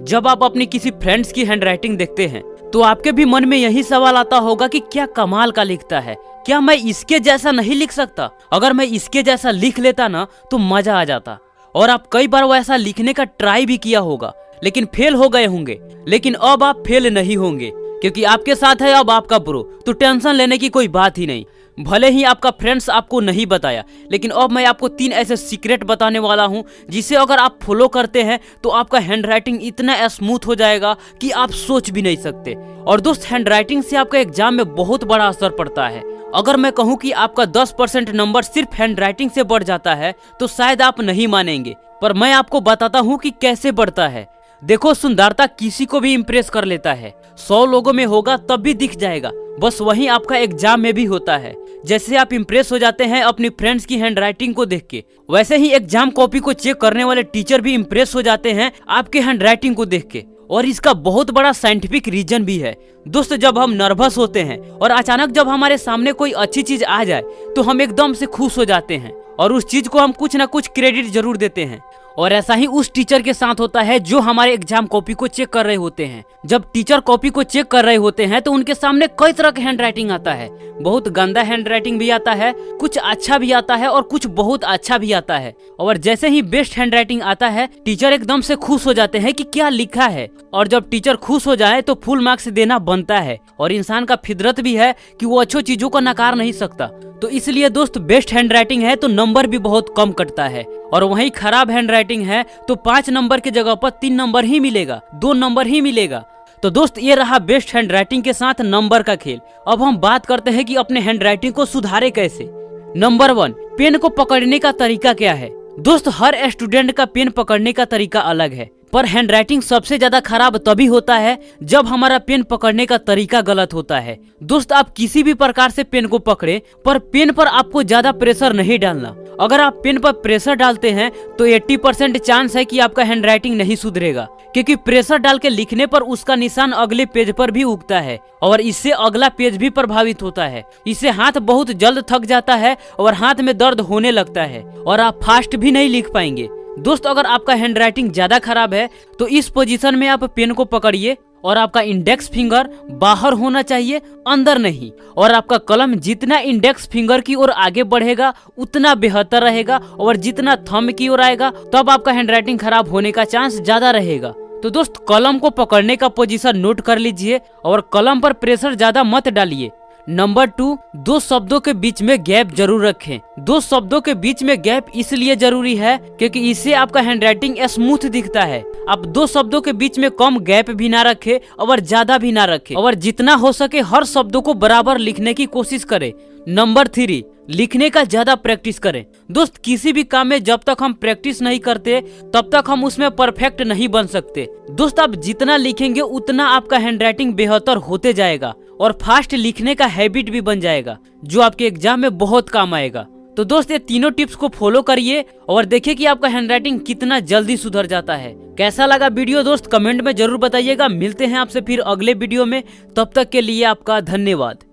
जब आप अपनी किसी फ्रेंड्स की हैंडराइटिंग देखते हैं तो आपके भी मन में यही सवाल आता होगा कि क्या कमाल का लिखता है, क्या मैं इसके जैसा नहीं लिख सकता? अगर मैं इसके जैसा लिख लेता ना तो मजा आ जाता। और आप कई बार वैसा लिखने का ट्राई भी किया होगा लेकिन फेल हो गए होंगे। लेकिन अब आप फेल नहीं होंगे क्योंकि आपके साथ है अब आपका प्रो, तो टेंशन लेने की कोई बात ही नहीं। भले ही आपका फ्रेंड्स आपको नहीं बताया, लेकिन अब मैं आपको 3 ऐसे सीक्रेट बताने वाला हूं जिसे अगर आप फॉलो करते हैं तो आपका हैंडराइटिंग इतना स्मूथ हो जाएगा कि आप सोच भी नहीं सकते। और दोस्त, हैंडराइटिंग से आपका एग्जाम में बहुत बड़ा असर पड़ता है। अगर मैं कहूं कि आपका 10% नंबर सिर्फ हैंडराइटिंग से बढ़ जाता है तो शायद आप नहीं मानेंगे, पर मैं आपको बताता हूं कि कैसे बढ़ता है। देखो, सुंदरता किसी को भी इम्प्रेस कर लेता है। 100 लोगों में होगा तब भी दिख जाएगा, बस वही आपका एग्जाम में भी होता है। जैसे आप इम्प्रेस हो जाते हैं अपनी फ्रेंड्स की हैंडराइटिंग को देख के, वैसे ही एग्जाम कॉपी को चेक करने वाले टीचर भी इम्प्रेस हो जाते हैं आपके हैंडराइटिंग को देख के। और इसका बहुत बड़ा साइंटिफिक रीजन भी है। दोस्त, जब हम नर्वस होते हैं और अचानक जब हमारे सामने कोई अच्छी चीज आ जाए तो हम एकदम से खुश हो जाते हैं और उस चीज को हम कुछ ना कुछ क्रेडिट जरूर देते हैं। और ऐसा ही उस टीचर के साथ होता है जो हमारे एग्जाम कॉपी को चेक कर रहे होते हैं। जब टीचर कॉपी को चेक कर रहे होते हैं तो उनके सामने कई तरह का हैंडराइटिंग आता है। बहुत गंदा हैंडराइटिंग भी आता है, कुछ अच्छा भी आता है और कुछ बहुत अच्छा भी आता है। और जैसे ही बेस्ट हैंडराइटिंग आता है टीचर एकदम से खुश हो जाते हैं कि क्या लिखा है। और जब टीचर खुश हो जाए तो फुल मार्क्स देना बनता है। और इंसान का फितरत भी है कि वो अच्छी चीजों को नकार नहीं सकता। तो इसलिए दोस्त, बेस्ट हैंडराइटिंग है तो नंबर भी बहुत कम कटता है। और वहीं खराब हैंडराइटिंग है तो 5 नंबर की जगह पर 3 नंबर ही मिलेगा, 2 नंबर ही मिलेगा। तो दोस्त, ये रहा बेस्ट हैंडराइटिंग के साथ नंबर का खेल। अब हम बात करते हैं कि अपने हैंडराइटिंग को सुधारे कैसे। नंबर 1, पेन को पकड़ने का तरीका क्या है। दोस्त, हर स्टूडेंट का पेन पकड़ने का तरीका अलग है, पर हैंडराइटिंग सबसे ज्यादा खराब तभी होता है जब हमारा पेन पकड़ने का तरीका गलत होता है। दोस्त, आप किसी भी प्रकार से पेन को पकड़े, पर पेन पर आपको ज्यादा प्रेशर नहीं डालना। अगर आप पेन पर प्रेशर डालते हैं तो 80% चांस है कि आपका हैंडराइटिंग नहीं सुधरेगा, क्योंकि प्रेशर डाल के लिखने पर उसका निशान अगले पेज पर भी उगता है और इससे अगला पेज भी प्रभावित होता है। इससे हाथ बहुत जल्द थक जाता है और हाथ में दर्द होने लगता है और आप फास्ट भी नहीं लिख पाएंगे। दोस्त, अगर आपका हैंडराइटिंग ज्यादा खराब है तो इस पोजीशन में आप पेन को पकड़िए और आपका इंडेक्स फिंगर बाहर होना चाहिए, अंदर नहीं। और आपका कलम जितना इंडेक्स फिंगर की ओर आगे बढ़ेगा उतना बेहतर रहेगा, और जितना थंब की ओर आएगा तब आपका हैंडराइटिंग खराब होने का चांस ज्यादा रहेगा। तो दोस्त, कलम को पकड़ने का पोजीशन नोट कर लीजिए और कलम पर प्रेशर ज्यादा मत डालिए। नंबर 2, 2 शब्दों के बीच में गैप जरूर रखें। 2 शब्दों के बीच में गैप इसलिए जरूरी है क्योंकि इससे आपका हैंडराइटिंग स्मूथ दिखता है। आप 2 शब्दों के बीच में कम गैप भी ना रखें और ज्यादा भी ना रखें, और जितना हो सके हर शब्दों को बराबर लिखने की कोशिश करें। नंबर 3, लिखने का ज्यादा प्रैक्टिस करें। दोस्त, किसी भी काम में जब तक हम प्रैक्टिस नहीं करते तब तक हम उसमें परफेक्ट नहीं बन सकते। दोस्त, आप जितना लिखेंगे उतना आपका हैंडराइटिंग बेहतर होते जाएगा और फास्ट लिखने का हैबिट भी बन जाएगा, जो आपके एग्जाम में बहुत काम आएगा। तो दोस्त, ये तीनों टिप्स को फॉलो करिए और देखिए कि आपका हैंडराइटिंग कितना जल्दी सुधर जाता है। कैसा लगा वीडियो दोस्त, कमेंट में जरूर बताइएगा। मिलते हैं आपसे फिर अगले वीडियो में, तब तक के लिए आपका धन्यवाद।